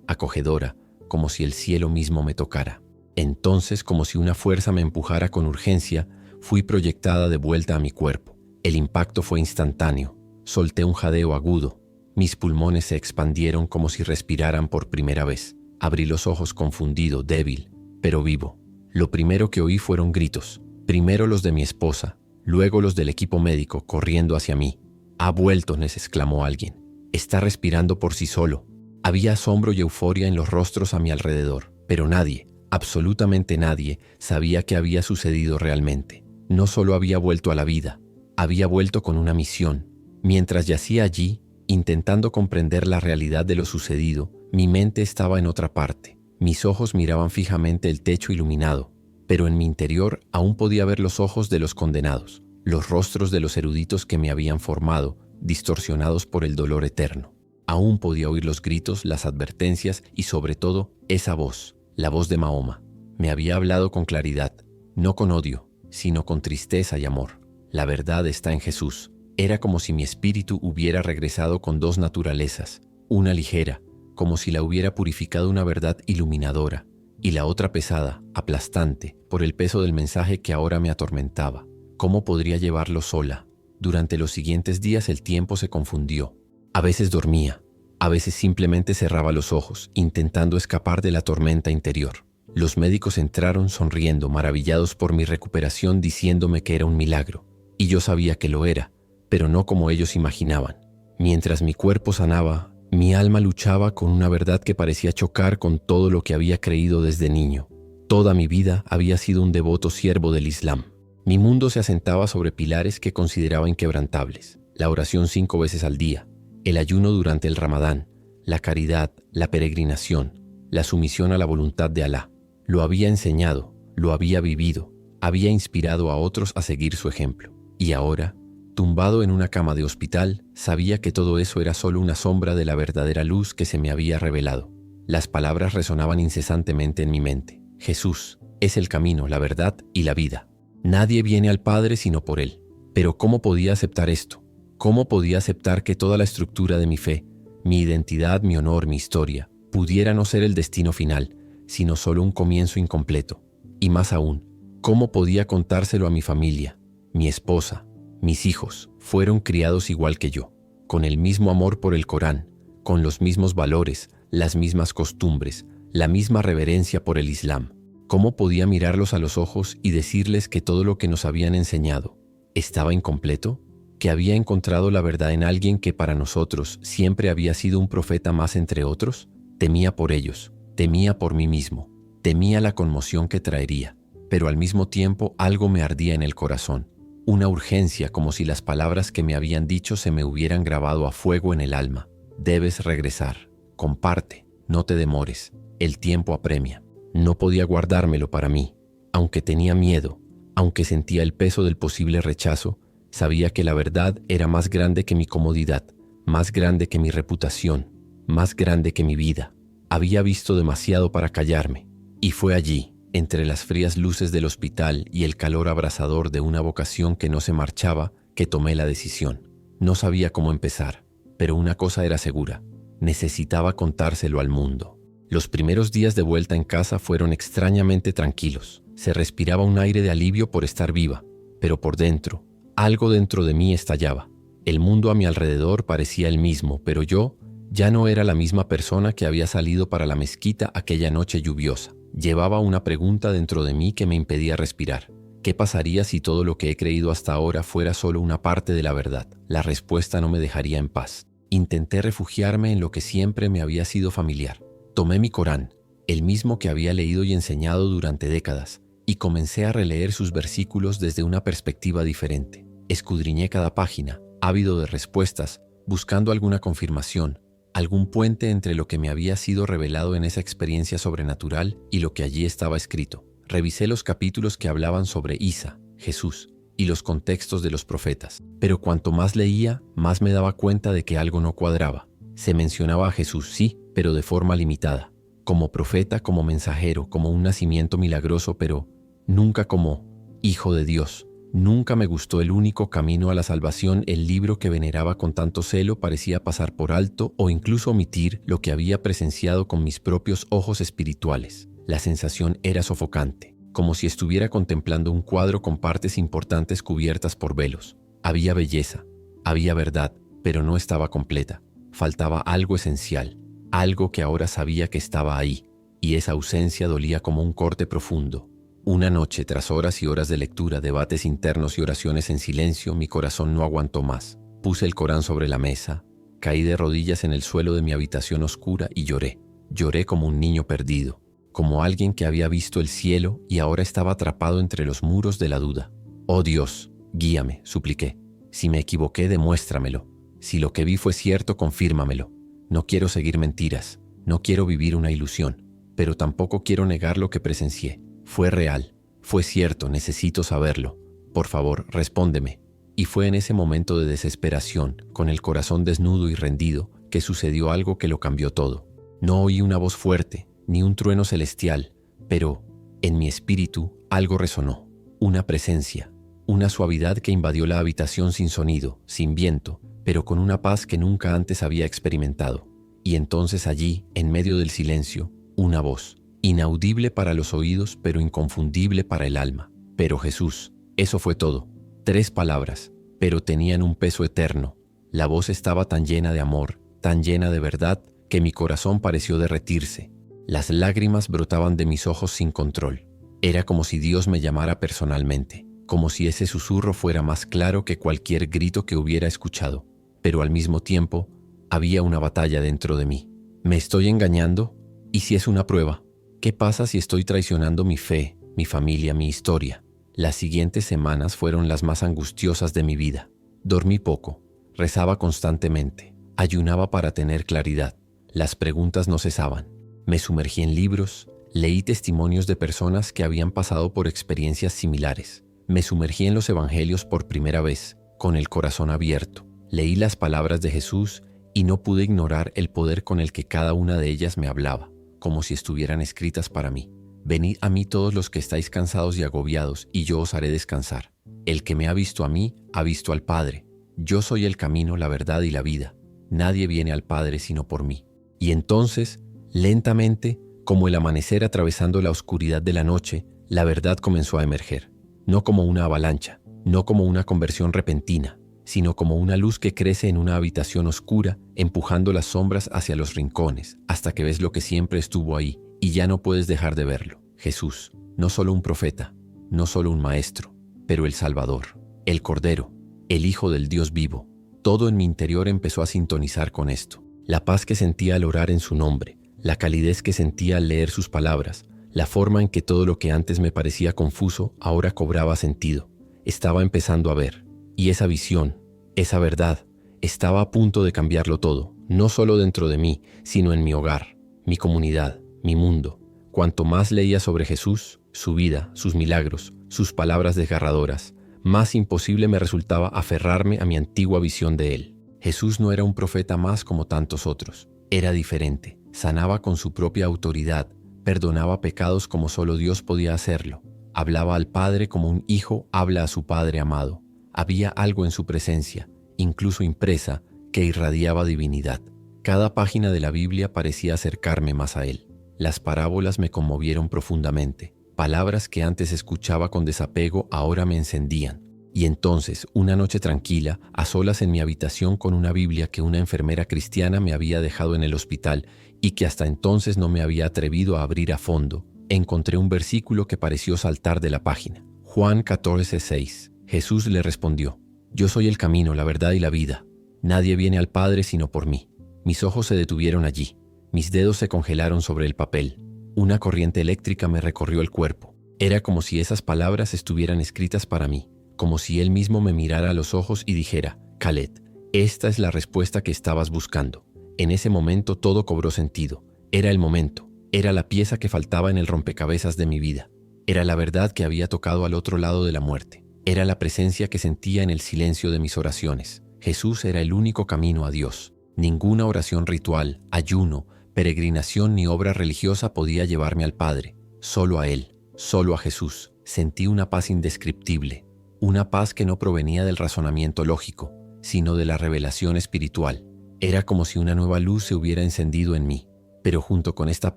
acogedora, como si el cielo mismo me tocara. Entonces, como si una fuerza me empujara con urgencia, fui proyectada de vuelta a mi cuerpo. El impacto fue instantáneo. Solté un jadeo agudo. Mis pulmones se expandieron como si respiraran por primera vez. Abrí los ojos confundido, débil, pero vivo. Lo primero que oí fueron gritos. Primero los de mi esposa, luego los del equipo médico corriendo hacia mí. «¡Ha vuelto!», les exclamó alguien. «Está respirando por sí solo». Había asombro y euforia en los rostros a mi alrededor, pero nadie, absolutamente nadie, sabía qué había sucedido realmente. No solo había vuelto a la vida, había vuelto con una misión. Mientras yacía allí, intentando comprender la realidad de lo sucedido, mi mente estaba en otra parte. Mis ojos miraban fijamente el techo iluminado, pero en mi interior aún podía ver los ojos de los condenados, los rostros de los eruditos que me habían formado, distorsionados por el dolor eterno. Aún podía oír los gritos, las advertencias y sobre todo esa voz, la voz de Mahoma. Me había hablado con claridad, no con odio, sino con tristeza y amor. La verdad está en Jesús. Era como si mi espíritu hubiera regresado con dos naturalezas, una ligera, como si la hubiera purificado una verdad iluminadora, y la otra pesada, aplastante, por el peso del mensaje que ahora me atormentaba. ¿Cómo podría llevarlo sola? Durante los siguientes días el tiempo se confundió. A veces dormía, a veces simplemente cerraba los ojos, intentando escapar de la tormenta interior. Los médicos entraron sonriendo, maravillados por mi recuperación, diciéndome que era un milagro. Y yo sabía que lo era, pero no como ellos imaginaban. Mientras mi cuerpo sanaba, mi alma luchaba con una verdad que parecía chocar con todo lo que había creído desde niño. Toda mi vida había sido un devoto siervo del Islam. Mi mundo se asentaba sobre pilares que consideraba inquebrantables: la oración 5 veces al día, el ayuno durante el Ramadán, la caridad, la peregrinación, la sumisión a la voluntad de Alá. Lo había enseñado, lo había vivido, había inspirado a otros a seguir su ejemplo. Y ahora, tumbado en una cama de hospital, sabía que todo eso era solo una sombra de la verdadera luz que se me había revelado. Las palabras resonaban incesantemente en mi mente. Jesús es el camino, la verdad y la vida. Nadie viene al Padre sino por Él. Pero ¿cómo podía aceptar esto? ¿Cómo podía aceptar que toda la estructura de mi fe, mi identidad, mi honor, mi historia, pudiera no ser el destino final, sino solo un comienzo incompleto? Y más aún, ¿cómo podía contárselo a mi familia? Mi esposa, mis hijos, fueron criados igual que yo, con el mismo amor por el Corán, con los mismos valores, las mismas costumbres, la misma reverencia por el Islam. ¿Cómo podía mirarlos a los ojos y decirles que todo lo que nos habían enseñado estaba incompleto? ¿Que había encontrado la verdad en alguien que para nosotros siempre había sido un profeta más entre otros? Temía por ellos, temía por mí mismo, temía la conmoción que traería, pero al mismo tiempo algo me ardía en el corazón, una urgencia como si las palabras que me habían dicho se me hubieran grabado a fuego en el alma. Debes regresar, comparte, no te demores, el tiempo apremia. No podía guardármelo para mí, aunque tenía miedo, aunque sentía el peso del posible rechazo. Sabía que la verdad era más grande que mi comodidad, más grande que mi reputación, más grande que mi vida. Había visto demasiado para callarme, y fue allí, entre las frías luces del hospital y el calor abrasador de una vocación que no se marchaba, que tomé la decisión. No sabía cómo empezar, pero una cosa era segura: necesitaba contárselo al mundo. Los primeros días de vuelta en casa fueron extrañamente tranquilos. Se respiraba un aire de alivio por estar viva, pero por dentro, algo dentro de mí estallaba. El mundo a mi alrededor parecía el mismo, pero yo ya no era la misma persona que había salido para la mezquita aquella noche lluviosa. Llevaba una pregunta dentro de mí que me impedía respirar. ¿Qué pasaría si todo lo que he creído hasta ahora fuera solo una parte de la verdad? La respuesta no me dejaría en paz. Intenté refugiarme en lo que siempre me había sido familiar. Tomé mi Corán, el mismo que había leído y enseñado durante décadas, y comencé a releer sus versículos desde una perspectiva diferente. Escudriñé cada página, ávido de respuestas, buscando alguna confirmación, algún puente entre lo que me había sido revelado en esa experiencia sobrenatural y lo que allí estaba escrito. Revisé los capítulos que hablaban sobre Isa, Jesús, y los contextos de los profetas. Pero cuanto más leía, más me daba cuenta de que algo no cuadraba. Se mencionaba a Jesús, sí, pero de forma limitada. Como profeta, como mensajero, como un nacimiento milagroso, pero nunca como Hijo de Dios, Nunca me gustó el único camino a la salvación. El libro que veneraba con tanto celo parecía pasar por alto o incluso omitir lo que había presenciado con mis propios ojos espirituales. La sensación era sofocante, como si estuviera contemplando un cuadro con partes importantes cubiertas por velos. Había belleza, había verdad, pero no estaba completa. Faltaba algo esencial, algo que ahora sabía que estaba ahí, y esa ausencia dolía como un corte profundo. Una noche, tras horas y horas de lectura, debates internos y oraciones en silencio, mi corazón no aguantó más. Puse el Corán sobre la mesa, caí de rodillas en el suelo de mi habitación oscura y lloré. Lloré como un niño perdido, como alguien que había visto el cielo y ahora estaba atrapado entre los muros de la duda. «Oh Dios, guíame», supliqué. «Si me equivoqué, demuéstramelo. Si lo que vi fue cierto, confírmamelo. No quiero seguir mentiras, no quiero vivir una ilusión, pero tampoco quiero negar lo que presencié. Fue real, fue cierto, necesito saberlo. Por favor, respóndeme». Y fue en ese momento de desesperación, con el corazón desnudo y rendido, que sucedió algo que lo cambió todo. No oí una voz fuerte, ni un trueno celestial, pero en mi espíritu algo resonó. Una presencia, una suavidad que invadió la habitación sin sonido, sin viento, pero con una paz que nunca antes había experimentado. Y entonces allí, en medio del silencio, una voz. Inaudible para los oídos, pero inconfundible para el alma. «Pero Jesús». Eso fue todo. 3 palabras, pero tenían un peso eterno. La voz estaba tan llena de amor, tan llena de verdad, que mi corazón pareció derretirse. Las lágrimas brotaban de mis ojos sin control. Era como si Dios me llamara personalmente, como si ese susurro fuera más claro que cualquier grito que hubiera escuchado. Pero al mismo tiempo, había una batalla dentro de mí. ¿Me estoy engañando? ¿Y si es una prueba? ¿Qué pasa si estoy traicionando mi fe, mi familia, mi historia? Las siguientes semanas fueron las más angustiosas de mi vida. Dormí poco, rezaba constantemente, ayunaba para tener claridad. Las preguntas no cesaban. Me sumergí en libros, leí testimonios de personas que habían pasado por experiencias similares. Me sumergí en los evangelios por primera vez, con el corazón abierto. Leí las palabras de Jesús y no pude ignorar el poder con el que cada una de ellas me hablaba, como si estuvieran escritas para mí. «Venid a mí todos los que estáis cansados y agobiados, y yo os haré descansar. El que me ha visto a mí, ha visto al Padre. Yo soy el camino, la verdad y la vida. Nadie viene al Padre sino por mí». Y entonces, lentamente, como el amanecer atravesando la oscuridad de la noche, la verdad comenzó a emerger. No como una avalancha, no como una conversión repentina, sino como una luz que crece en una habitación oscura, empujando las sombras hacia los rincones, hasta que ves lo que siempre estuvo ahí, y ya no puedes dejar de verlo. Jesús, no solo un profeta, no solo un maestro, pero el Salvador, el Cordero, el Hijo del Dios vivo. Todo en mi interior empezó a sintonizar con esto. La paz que sentía al orar en su nombre, la calidez que sentía al leer sus palabras, la forma en que todo lo que antes me parecía confuso ahora cobraba sentido. Estaba empezando a ver. Y esa visión, esa verdad, estaba a punto de cambiarlo todo, no solo dentro de mí, sino en mi hogar, mi comunidad, mi mundo. Cuanto más leía sobre Jesús, su vida, sus milagros, sus palabras desgarradoras, más imposible me resultaba aferrarme a mi antigua visión de él. Jesús no era un profeta más como tantos otros. Era diferente, sanaba con su propia autoridad, perdonaba pecados como solo Dios podía hacerlo, hablaba al Padre como un hijo habla a su Padre amado. Había algo en su presencia, incluso impresa, que irradiaba divinidad. Cada página de la Biblia parecía acercarme más a él. Las parábolas me conmovieron profundamente. Palabras que antes escuchaba con desapego ahora me encendían. Y entonces, una noche tranquila, a solas en mi habitación con una Biblia que una enfermera cristiana me había dejado en el hospital y que hasta entonces no me había atrevido a abrir a fondo, encontré un versículo que pareció saltar de la página. Juan 14:6. Jesús le respondió: «Yo soy el camino, la verdad y la vida. Nadie viene al Padre sino por mí». Mis ojos se detuvieron allí. Mis dedos se congelaron sobre el papel. Una corriente eléctrica me recorrió el cuerpo. Era como si esas palabras estuvieran escritas para mí, como si él mismo me mirara a los ojos y dijera: «Khaled, esta es la respuesta que estabas buscando». En ese momento todo cobró sentido. Era el momento. Era la pieza que faltaba en el rompecabezas de mi vida. Era la verdad que había tocado al otro lado de la muerte. Era la presencia que sentía en el silencio de mis oraciones. Jesús era el único camino a Dios. Ninguna oración ritual, ayuno, peregrinación ni obra religiosa podía llevarme al Padre. Solo a Él, solo a Jesús. Sentí una paz indescriptible. una paz que no provenía del razonamiento lógico, sino de la revelación espiritual. Era como si una nueva luz se hubiera encendido en mí, pero junto con esta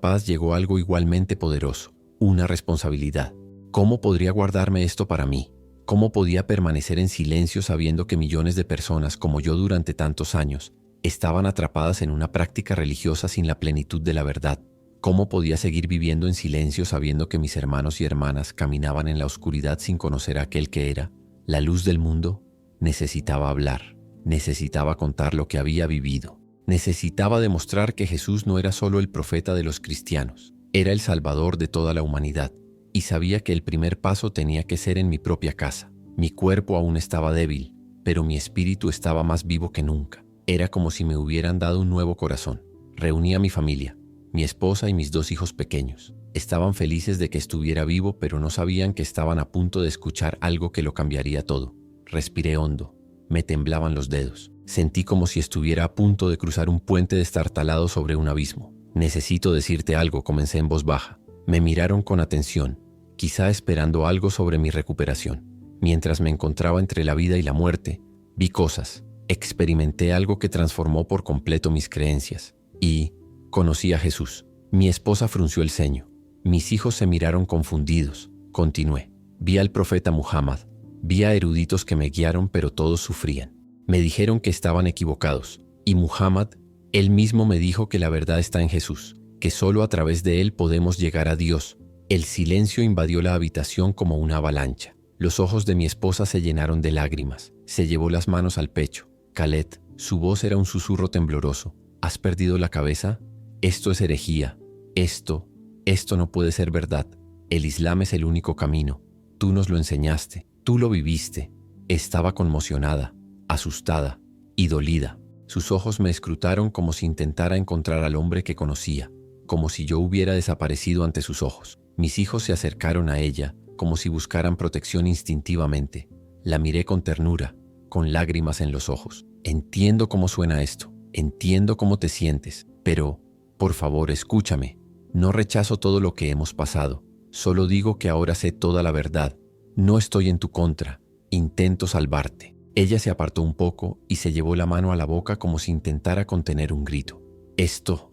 paz llegó algo igualmente poderoso, una responsabilidad. ¿Cómo podría guardarme esto para mí? ¿Cómo podía permanecer en silencio sabiendo que millones de personas como yo durante tantos años estaban atrapadas en una práctica religiosa sin la plenitud de la verdad? ¿Cómo podía seguir viviendo en silencio sabiendo que mis hermanos y hermanas caminaban en la oscuridad sin conocer a aquel que era la luz del mundo? Necesitaba hablar, necesitaba contar lo que había vivido, necesitaba demostrar que Jesús no era solo el profeta de los cristianos, era el Salvador de toda la humanidad, y sabía que el primer paso tenía que ser en mi propia casa. Mi cuerpo aún estaba débil, pero mi espíritu estaba más vivo que nunca. Era como si me hubieran dado un nuevo corazón. Reuní a mi familia, mi esposa y mis 2 hijos pequeños. Estaban felices de que estuviera vivo, pero no sabían que estaban a punto de escuchar algo que lo cambiaría todo. Respiré hondo. Me temblaban los dedos. Sentí como si estuviera a punto de cruzar un puente destartalado sobre un abismo. «Necesito decirte algo», comencé en voz baja. Me miraron con atención, quizá esperando algo sobre mi recuperación. Mientras me encontraba entre la vida y la muerte, vi cosas. Experimenté algo que transformó por completo mis creencias. Y conocí a Jesús. Mi esposa frunció el ceño. Mis hijos se miraron confundidos. Continué. Vi al profeta Muhammad. Vi a eruditos que me guiaron, pero todos sufrían. Me dijeron que estaban equivocados. Y Muhammad, él mismo me dijo que la verdad está en Jesús, que solo a través de él podemos llegar a Dios. El silencio invadió la habitación como una avalancha. Los ojos de mi esposa se llenaron de lágrimas. Se llevó las manos al pecho. Khaled, su voz era un susurro tembloroso. ¿Has perdido la cabeza? Esto es herejía. Esto no puede ser verdad. El Islam es el único camino. Tú nos lo enseñaste. Tú lo viviste. Estaba conmocionada, asustada y dolida. Sus ojos me escrutaron como si intentara encontrar al hombre que conocía, como si yo hubiera desaparecido ante sus ojos. Mis hijos se acercaron a ella, como si buscaran protección instintivamente. La miré con ternura, con lágrimas en los ojos. Entiendo cómo suena esto, entiendo cómo te sientes, pero, por favor, escúchame. No rechazo todo lo que hemos pasado, solo digo que ahora sé toda la verdad. No estoy en tu contra, intento salvarte. Ella se apartó un poco y se llevó la mano a la boca como si intentara contener un grito. Esto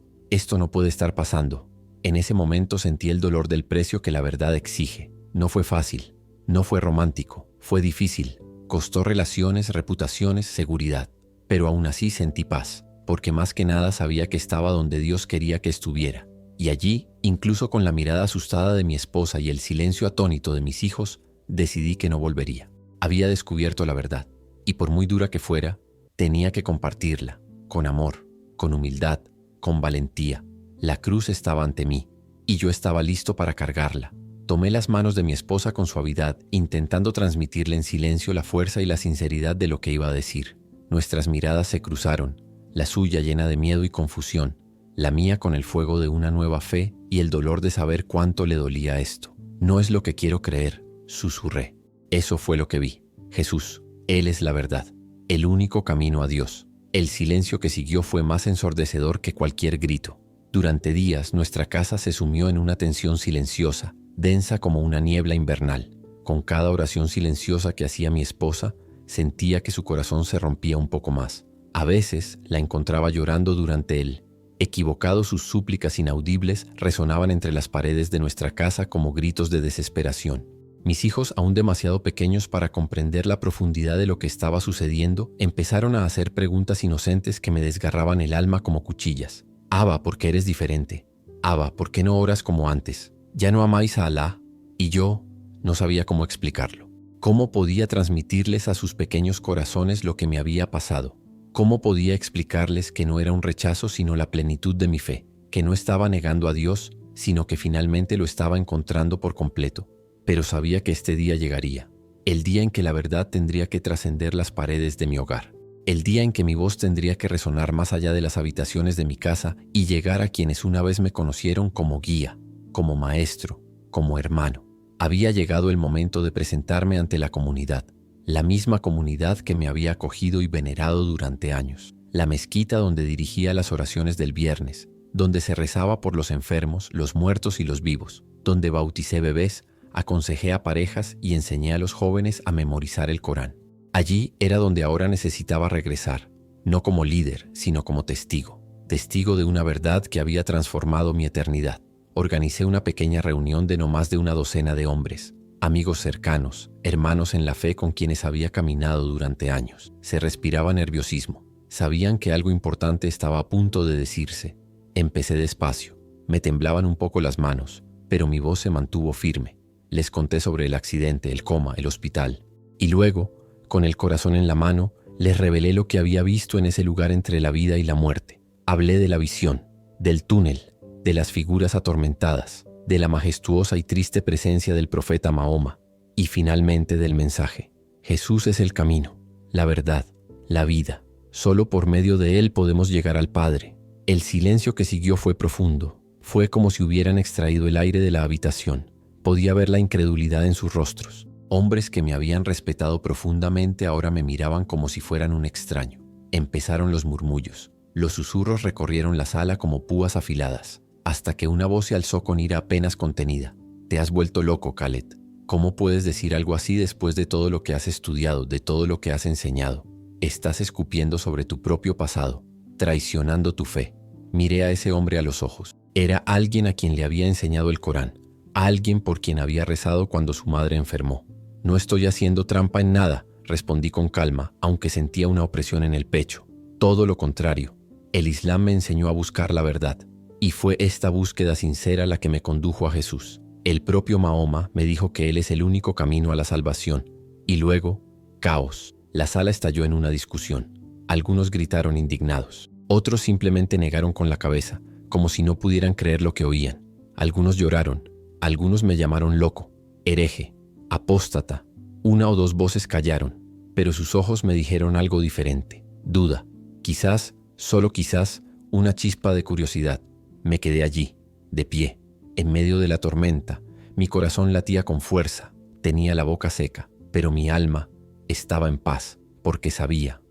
no puede estar pasando. En ese momento sentí el dolor del precio que la verdad exige. No fue fácil, no fue romántico, fue difícil. Costó relaciones, reputaciones, seguridad. Pero aún así sentí paz, porque más que nada sabía que estaba donde Dios quería que estuviera. Y allí, incluso con la mirada asustada de mi esposa y el silencio atónito de mis hijos, decidí que no volvería. Había descubierto la verdad, y por muy dura que fuera, tenía que compartirla, con amor, con humildad, con valentía. La cruz estaba ante mí, y yo estaba listo para cargarla. Tomé las manos de mi esposa con suavidad, intentando transmitirle en silencio la fuerza y la sinceridad de lo que iba a decir. Nuestras miradas se cruzaron, la suya llena de miedo y confusión, la mía con el fuego de una nueva fe y el dolor de saber cuánto le dolía esto. «No es lo que quiero creer», susurré. Eso fue lo que vi. Jesús, Él es la verdad, el único camino a Dios. El silencio que siguió fue más ensordecedor que cualquier grito. Durante días nuestra casa se sumió en una tensión silenciosa, densa como una niebla invernal. Con cada oración silenciosa que hacía mi esposa, sentía que su corazón se rompía un poco más. A veces la encontraba llorando durante él. Equivocado, sus súplicas inaudibles resonaban entre las paredes de nuestra casa como gritos de desesperación. Mis hijos, aún demasiado pequeños para comprender la profundidad de lo que estaba sucediendo, empezaron a hacer preguntas inocentes que me desgarraban el alma como cuchillas. «Abba, ¿por qué eres diferente? Abba, ¿por qué no oras como antes? ¿Ya no amáis a Alá?» Y yo no sabía cómo explicarlo. ¿Cómo podía transmitirles a sus pequeños corazones lo que me había pasado? ¿Cómo podía explicarles que no era un rechazo sino la plenitud de mi fe? Que no estaba negando a Dios, sino que finalmente lo estaba encontrando por completo. Pero sabía que este día llegaría. El día en que la verdad tendría que trascender las paredes de mi hogar. El día en que mi voz tendría que resonar más allá de las habitaciones de mi casa y llegar a quienes una vez me conocieron como guía, como maestro, como hermano. Había llegado el momento de presentarme ante la comunidad, la misma comunidad que me había acogido y venerado durante años. La mezquita donde dirigía las oraciones del viernes, donde se rezaba por los enfermos, los muertos y los vivos, donde bauticé bebés, aconsejé a parejas y enseñé a los jóvenes a memorizar el Corán. Allí era donde ahora necesitaba regresar, no como líder, sino como testigo. Testigo de una verdad que había transformado mi eternidad. Organicé una pequeña reunión de no más de una docena de hombres, amigos cercanos, hermanos en la fe con quienes había caminado durante años. Se respiraba nerviosismo. Sabían que algo importante estaba a punto de decirse. Empecé despacio. Me temblaban un poco las manos, pero mi voz se mantuvo firme. Les conté sobre el accidente, el coma, el hospital. Y luego, con el corazón en la mano, les revelé lo que había visto en ese lugar entre la vida y la muerte. Hablé de la visión, del túnel, de las figuras atormentadas, de la majestuosa y triste presencia del profeta Mahoma, y finalmente del mensaje. Jesús es el camino, la verdad, la vida. Solo por medio de él podemos llegar al Padre. El silencio que siguió fue profundo. Fue como si hubieran extraído el aire de la habitación. Podía ver la incredulidad en sus rostros. Hombres que me habían respetado profundamente ahora me miraban como si fueran un extraño. Empezaron los murmullos. Los susurros recorrieron la sala como púas afiladas, hasta que una voz se alzó con ira apenas contenida. Te has vuelto loco, Khaled. ¿Cómo puedes decir algo así después de todo lo que has estudiado, de todo lo que has enseñado? Estás escupiendo sobre tu propio pasado, traicionando tu fe. Miré a ese hombre a los ojos. Era alguien a quien le había enseñado el Corán, alguien por quien había rezado cuando su madre enfermó. No estoy haciendo trampa en nada, respondí con calma, aunque sentía una opresión en el pecho. Todo lo contrario. El Islam me enseñó a buscar la verdad, y fue esta búsqueda sincera la que me condujo a Jesús. El propio Mahoma me dijo que él es el único camino a la salvación. Y luego, caos. La sala estalló en una discusión. Algunos gritaron indignados. Otros simplemente negaron con la cabeza, como si no pudieran creer lo que oían. Algunos lloraron. Algunos me llamaron loco, hereje, apóstata. Una o dos voces callaron, pero sus ojos me dijeron algo diferente. Duda. Quizás, solo quizás, una chispa de curiosidad. Me quedé allí, de pie, en medio de la tormenta. Mi corazón latía con fuerza. Tenía la boca seca, pero mi alma estaba en paz, porque sabía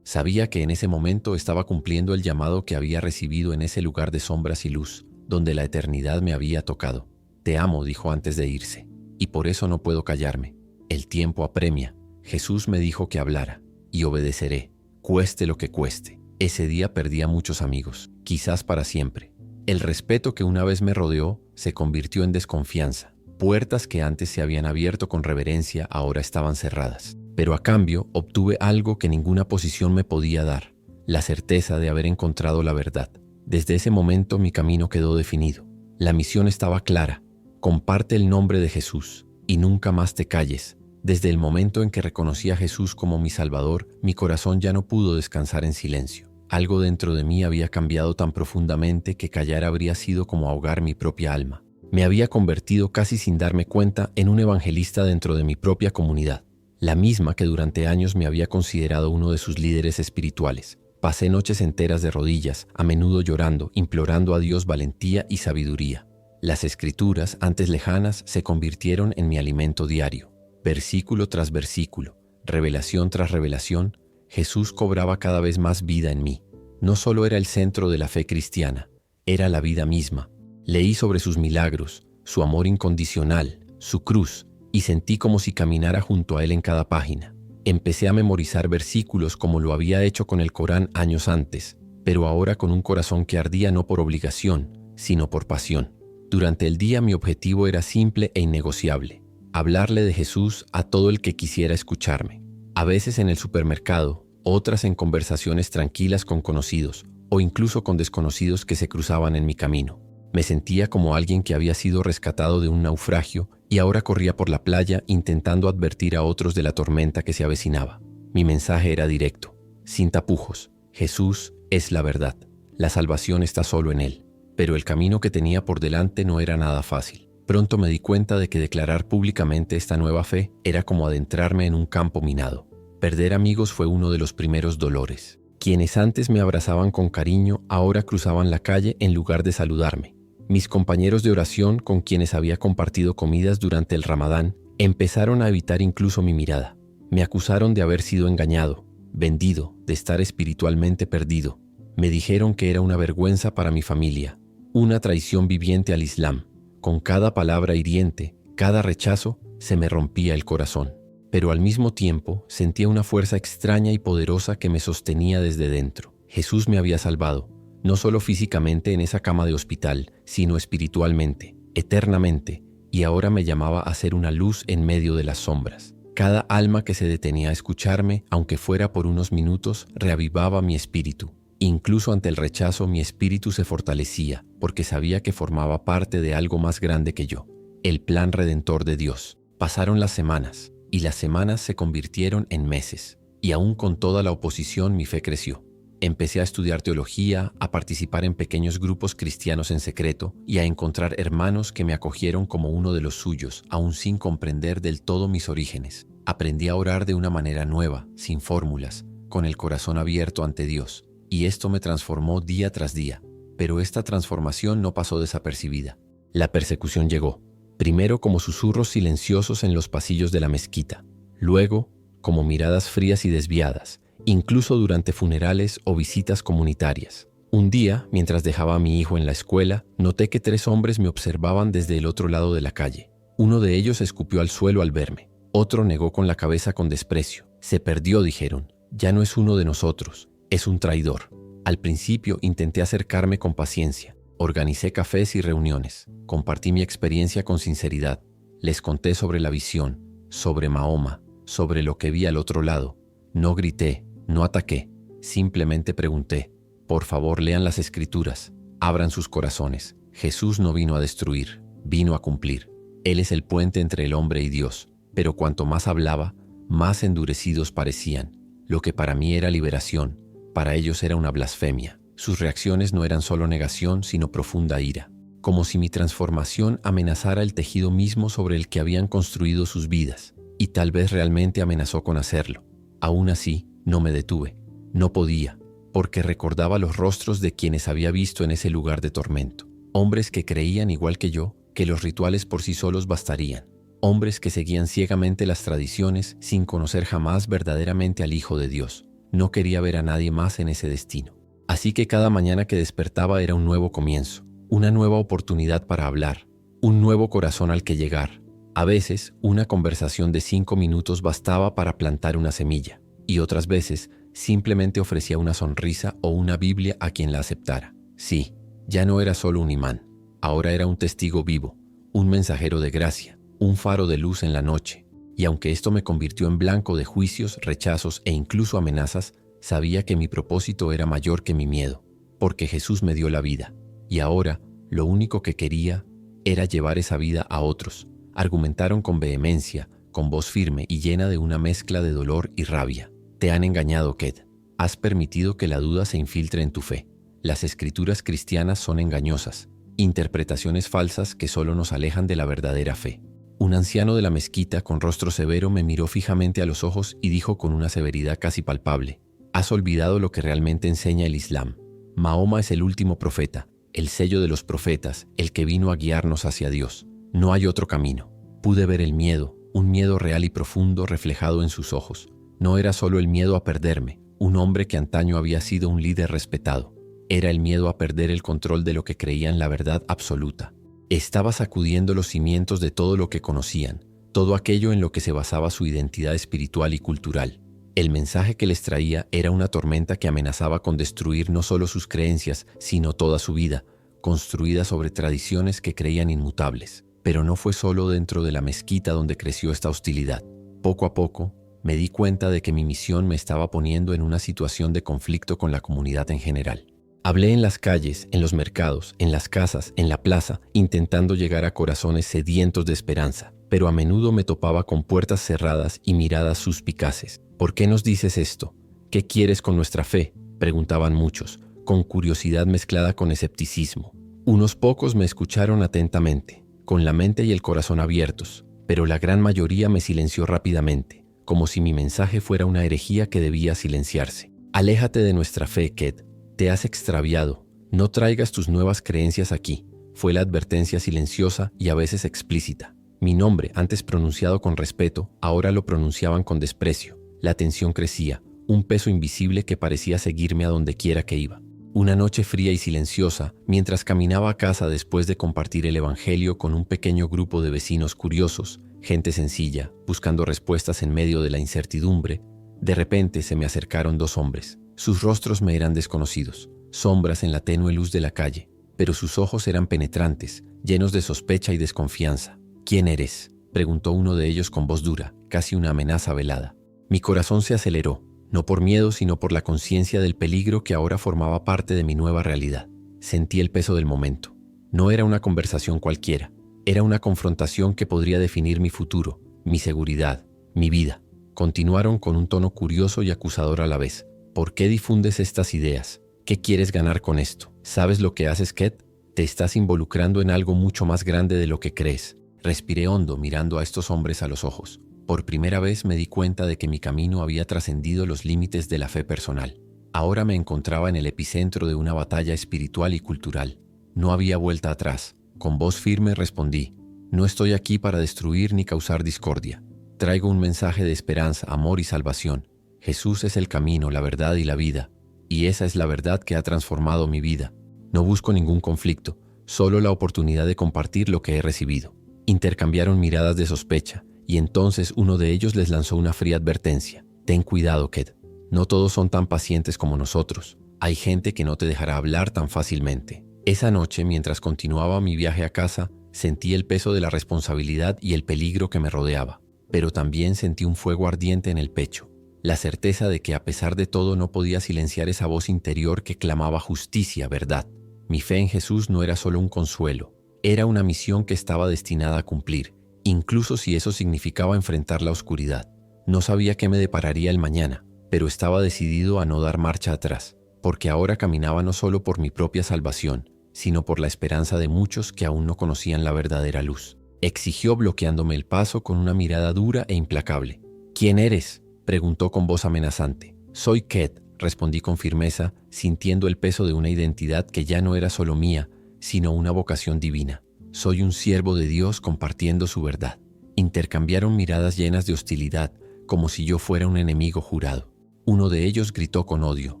que en ese momento estaba cumpliendo el llamado que había recibido en ese lugar de sombras y luz, donde la eternidad me había tocado. Te amo, dijo antes de irse, y por eso no puedo callarme. El tiempo apremia. Jesús me dijo que hablara, y obedeceré, cueste lo que cueste. Ese día perdí a muchos amigos, quizás para siempre. El respeto que una vez me rodeó se convirtió en desconfianza. Puertas que antes se habían abierto con reverencia ahora estaban cerradas. Pero a cambio obtuve algo que ninguna posición me podía dar, la certeza de haber encontrado la verdad. Desde ese momento mi camino quedó definido. La misión estaba clara. Comparte el nombre de Jesús y nunca más te calles. Desde el momento en que reconocí a Jesús como mi Salvador, mi corazón ya no pudo descansar en silencio. Algo dentro de mí había cambiado tan profundamente que callar habría sido como ahogar mi propia alma. Me había convertido casi sin darme cuenta en un evangelista dentro de mi propia comunidad. La misma que durante años me había considerado uno de sus líderes espirituales. Pasé noches enteras de rodillas, a menudo llorando, implorando a Dios valentía y sabiduría. Las escrituras, antes lejanas, se convirtieron en mi alimento diario. Versículo tras versículo, revelación tras revelación, Jesús cobraba cada vez más vida en mí. No solo era el centro de la fe cristiana, era la vida misma. Leí sobre sus milagros, su amor incondicional, su cruz, y sentí como si caminara junto a él en cada página. Empecé a memorizar versículos como lo había hecho con el Corán años antes, pero ahora con un corazón que ardía no por obligación, sino por pasión. Durante el día mi objetivo era simple e innegociable: hablarle de Jesús a todo el que quisiera escucharme. A veces en el supermercado, otras en conversaciones tranquilas con conocidos, o incluso con desconocidos que se cruzaban en mi camino. Me sentía como alguien que había sido rescatado de un naufragio y ahora corría por la playa intentando advertir a otros de la tormenta que se avecinaba. Mi mensaje era directo, sin tapujos. Jesús es la verdad. La salvación está solo en Él. Pero el camino que tenía por delante no era nada fácil. Pronto me di cuenta de que declarar públicamente esta nueva fe era como adentrarme en un campo minado. Perder amigos fue uno de los primeros dolores. Quienes antes me abrazaban con cariño ahora cruzaban la calle en lugar de saludarme. Mis compañeros de oración, con quienes había compartido comidas durante el Ramadán, empezaron a evitar incluso mi mirada. Me acusaron de haber sido engañado, vendido, de estar espiritualmente perdido. Me dijeron que era una vergüenza para mi familia, una traición viviente al Islam. Con cada palabra hiriente, Cada rechazo se me rompía el corazón, pero al mismo tiempo sentía una fuerza extraña y poderosa que me sostenía desde dentro. Jesús me había salvado, no solo físicamente en esa cama de hospital, sino espiritualmente, eternamente, y ahora me llamaba a ser una luz en medio de las sombras. Cada alma que se detenía a escucharme, aunque fuera por unos minutos, reavivaba mi espíritu. Incluso ante el rechazo, mi espíritu se fortalecía, porque sabía que formaba parte de algo más grande que yo, el plan redentor de Dios. Pasaron las semanas, y las semanas se convirtieron en meses, y aún con toda la oposición mi fe creció. Empecé a estudiar teología, a participar en pequeños grupos cristianos en secreto y a encontrar hermanos que me acogieron como uno de los suyos, aún sin comprender del todo mis orígenes. Aprendí a orar de una manera nueva, sin fórmulas, con el corazón abierto ante Dios, y esto me transformó día tras día. Pero esta transformación no pasó desapercibida. La persecución llegó, primero como susurros silenciosos en los pasillos de la mezquita, luego como miradas frías y desviadas, incluso durante funerales o visitas comunitarias. Un día, mientras dejaba a mi hijo en la escuela, noté que 3 hombres me observaban desde el otro lado de la calle. Uno de ellos escupió al suelo al verme. Otro negó con la cabeza con desprecio. Se perdió, dijeron. Ya no es uno de nosotros, es un traidor. Al principio intenté acercarme con paciencia. Organicé cafés y reuniones. Compartí mi experiencia con sinceridad. Les conté sobre la visión, sobre Mahoma, sobre lo que vi al otro lado. No grité, no ataqué, simplemente pregunté. Por favor, lean las Escrituras, abran sus corazones. Jesús no vino a destruir, vino a cumplir. Él es el puente entre el hombre y Dios, pero cuanto más hablaba, más endurecidos parecían. Lo que para mí era liberación, para ellos era una blasfemia. Sus reacciones no eran solo negación, sino profunda ira, como si mi transformación amenazara el tejido mismo sobre el que habían construido sus vidas, y tal vez realmente amenazó con hacerlo. Aún así, no me detuve. No podía, porque recordaba los rostros de quienes había visto en ese lugar de tormento. Hombres que creían, igual que yo, que los rituales por sí solos bastarían. Hombres que seguían ciegamente las tradiciones sin conocer jamás verdaderamente al Hijo de Dios. No quería ver a nadie más en ese destino. Así que cada mañana que despertaba era un nuevo comienzo, una nueva oportunidad para hablar, un nuevo corazón al que llegar. A veces, una conversación de 5 minutos bastaba para plantar una semilla, y otras veces, simplemente ofrecía una sonrisa o una Biblia a quien la aceptara. Sí, ya no era solo un imán, ahora era un testigo vivo, un mensajero de gracia, un faro de luz en la noche. Y aunque esto me convirtió en blanco de juicios, rechazos e incluso amenazas, sabía que mi propósito era mayor que mi miedo, porque Jesús me dio la vida, y ahora lo único que quería era llevar esa vida a otros. Argumentaron con vehemencia, con voz firme y llena de una mezcla de dolor y rabia. Te han engañado, Ked. Has permitido que la duda se infiltre en tu fe. Las escrituras cristianas son engañosas, interpretaciones falsas que solo nos alejan de la verdadera fe. Un anciano de la mezquita con rostro severo me miró fijamente a los ojos y dijo con una severidad casi palpable: has olvidado lo que realmente enseña el Islam. Mahoma es el último profeta, el sello de los profetas, el que vino a guiarnos hacia Dios. No hay otro camino. Pude ver el miedo, un miedo real y profundo reflejado en sus ojos. No era solo el miedo a perderme, un hombre que antaño había sido un líder respetado. Era el miedo a perder el control de lo que creían la verdad absoluta. Estaba sacudiendo los cimientos de todo lo que conocían, todo aquello en lo que se basaba su identidad espiritual y cultural. El mensaje que les traía era una tormenta que amenazaba con destruir no solo sus creencias, sino toda su vida, construida sobre tradiciones que creían inmutables. Pero no fue solo dentro de la mezquita donde creció esta hostilidad. Poco a poco, me di cuenta de que mi misión me estaba poniendo en una situación de conflicto con la comunidad en general. Hablé en las calles, en los mercados, en las casas, en la plaza, intentando llegar a corazones sedientos de esperanza, pero a menudo me topaba con puertas cerradas y miradas suspicaces. ¿Por qué nos dices esto? ¿Qué quieres con nuestra fe?, preguntaban muchos, con curiosidad mezclada con escepticismo. Unos pocos me escucharon atentamente, con la mente y el corazón abiertos, pero la gran mayoría me silenció rápidamente, como si mi mensaje fuera una herejía que debía silenciarse. Aléjate de nuestra fe, Ked. Te has extraviado. No traigas tus nuevas creencias aquí. Fue la advertencia silenciosa y a veces explícita. Mi nombre, antes pronunciado con respeto, ahora lo pronunciaban con desprecio. La tensión crecía, un peso invisible que parecía seguirme a donde quiera que iba. Una noche fría y silenciosa, mientras caminaba a casa después de compartir el Evangelio con un pequeño grupo de vecinos curiosos, gente sencilla, buscando respuestas en medio de la incertidumbre, de repente se me acercaron dos hombres. Sus rostros me eran desconocidos, sombras en la tenue luz de la calle, pero sus ojos eran penetrantes, llenos de sospecha y desconfianza. «¿Quién eres?», preguntó uno de ellos con voz dura, casi una amenaza velada. Mi corazón se aceleró, no por miedo sino por la conciencia del peligro que ahora formaba parte de mi nueva realidad. Sentí el peso del momento. No era una conversación cualquiera, era una confrontación que podría definir mi futuro, mi seguridad, mi vida. Continuaron con un tono curioso y acusador a la vez. «¿Por qué difundes estas ideas? ¿Qué quieres ganar con esto? ¿Sabes lo que haces, Ked? Te estás involucrando en algo mucho más grande de lo que crees». Respiré hondo mirando a estos hombres a los ojos. Por primera vez me di cuenta de que mi camino había trascendido los límites de la fe personal. Ahora me encontraba en el epicentro de una batalla espiritual y cultural. No había vuelta atrás. Con voz firme respondí: «No estoy aquí para destruir ni causar discordia. Traigo un mensaje de esperanza, amor y salvación. Jesús es el camino, la verdad y la vida. Y esa es la verdad que ha transformado mi vida. No busco ningún conflicto, solo la oportunidad de compartir lo que he recibido». Intercambiaron miradas de sospecha, y entonces uno de ellos les lanzó una fría advertencia. «Ten cuidado, Ked. No todos son tan pacientes como nosotros. Hay gente que no te dejará hablar tan fácilmente». Esa noche, mientras continuaba mi viaje a casa, sentí el peso de la responsabilidad y el peligro que me rodeaba. Pero también sentí un fuego ardiente en el pecho. La certeza de que a pesar de todo no podía silenciar esa voz interior que clamaba justicia, verdad. Mi fe en Jesús no era solo un consuelo. Era una misión que estaba destinada a cumplir, incluso si eso significaba enfrentar la oscuridad. No sabía qué me depararía el mañana, pero estaba decidido a no dar marcha atrás, porque ahora caminaba no solo por mi propia salvación, sino por la esperanza de muchos que aún no conocían la verdadera luz. Exigió bloqueándome el paso con una mirada dura e implacable. «¿Quién eres?», preguntó con voz amenazante. «Soy Ked», respondí con firmeza, sintiendo el peso de una identidad que ya no era solo mía, sino una vocación divina. «Soy un siervo de Dios compartiendo su verdad». Intercambiaron miradas llenas de hostilidad, como si yo fuera un enemigo jurado. Uno de ellos gritó con odio: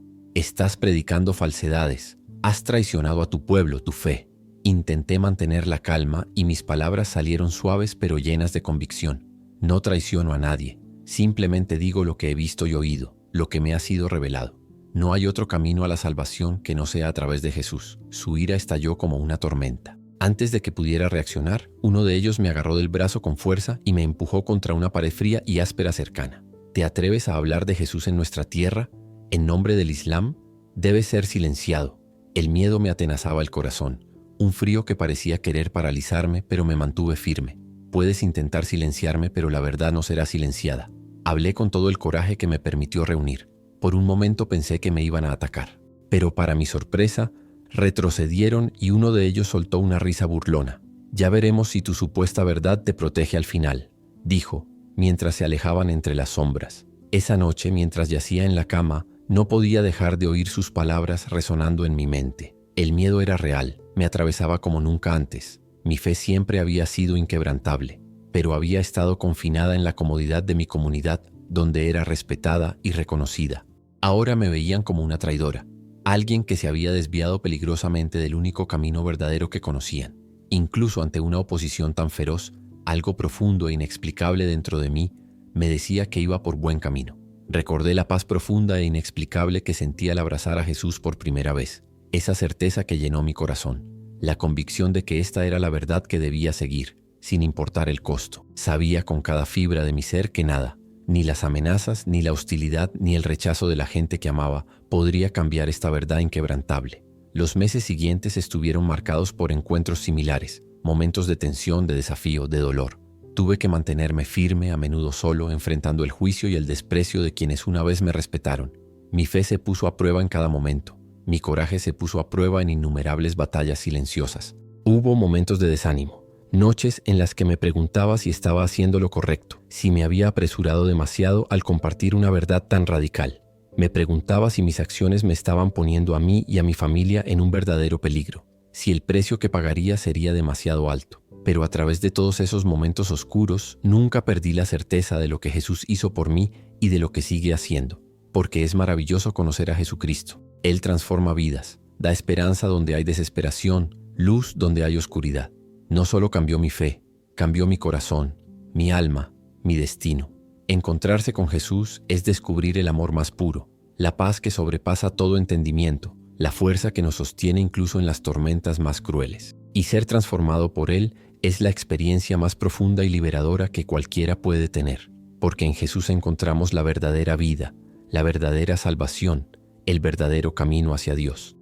«Estás predicando falsedades. Has traicionado a tu pueblo, tu fe». Intenté mantener la calma y mis palabras salieron suaves pero llenas de convicción. «No traiciono a nadie. Simplemente digo lo que he visto y oído, lo que me ha sido revelado. No hay otro camino a la salvación que no sea a través de Jesús». Su ira estalló como una tormenta. Antes de que pudiera reaccionar, uno de ellos me agarró del brazo con fuerza y me empujó contra una pared fría y áspera cercana. «¿Te atreves a hablar de Jesús en nuestra tierra? ¿En nombre del Islam? Debes ser silenciado». El miedo me atenazaba el corazón, un frío que parecía querer paralizarme, pero me mantuve firme. «Puedes intentar silenciarme, pero la verdad no será silenciada». Hablé con todo el coraje que me permitió reunir. Por un momento pensé que me iban a atacar, pero para mi sorpresa, retrocedieron y uno de ellos soltó una risa burlona. «Ya veremos si tu supuesta verdad te protege al final», dijo, mientras se alejaban entre las sombras. Esa noche, mientras yacía en la cama, no podía dejar de oír sus palabras resonando en mi mente. El miedo era real, me atravesaba como nunca antes. Mi fe siempre había sido inquebrantable, pero había estado confinada en la comodidad de mi comunidad, donde era respetada y reconocida. Ahora me veían como una traidora, alguien que se había desviado peligrosamente del único camino verdadero que conocían. Incluso ante una oposición tan feroz, algo profundo e inexplicable dentro de mí me decía que iba por buen camino. Recordé la paz profunda e inexplicable que sentí al abrazar a Jesús por primera vez, esa certeza que llenó mi corazón, la convicción de que esta era la verdad que debía seguir, sin importar el costo. Sabía con cada fibra de mi ser que nada, ni las amenazas, ni la hostilidad, ni el rechazo de la gente que amaba, podría cambiar esta verdad inquebrantable. Los meses siguientes estuvieron marcados por encuentros similares, momentos de tensión, de desafío, de dolor. Tuve que mantenerme firme, a menudo solo, enfrentando el juicio y el desprecio de quienes una vez me respetaron. Mi fe se puso a prueba en cada momento. Mi coraje se puso a prueba en innumerables batallas silenciosas. Hubo momentos de desánimo, noches en las que me preguntaba si estaba haciendo lo correcto, si me había apresurado demasiado al compartir una verdad tan radical. Me preguntaba si mis acciones me estaban poniendo a mí y a mi familia en un verdadero peligro, si el precio que pagaría sería demasiado alto. Pero a través de todos esos momentos oscuros, nunca perdí la certeza de lo que Jesús hizo por mí y de lo que sigue haciendo, porque es maravilloso conocer a Jesucristo. Él transforma vidas, Da esperanza donde hay desesperación, luz donde hay oscuridad. No solo cambió mi fe, cambió mi corazón, mi alma, mi destino. Encontrarse con Jesús es descubrir el amor más puro, la paz que sobrepasa todo entendimiento, la fuerza que nos sostiene incluso en las tormentas más crueles. Y ser transformado por Él es la experiencia más profunda y liberadora que cualquiera puede tener, porque en Jesús encontramos la verdadera vida, la verdadera salvación, el verdadero camino hacia Dios.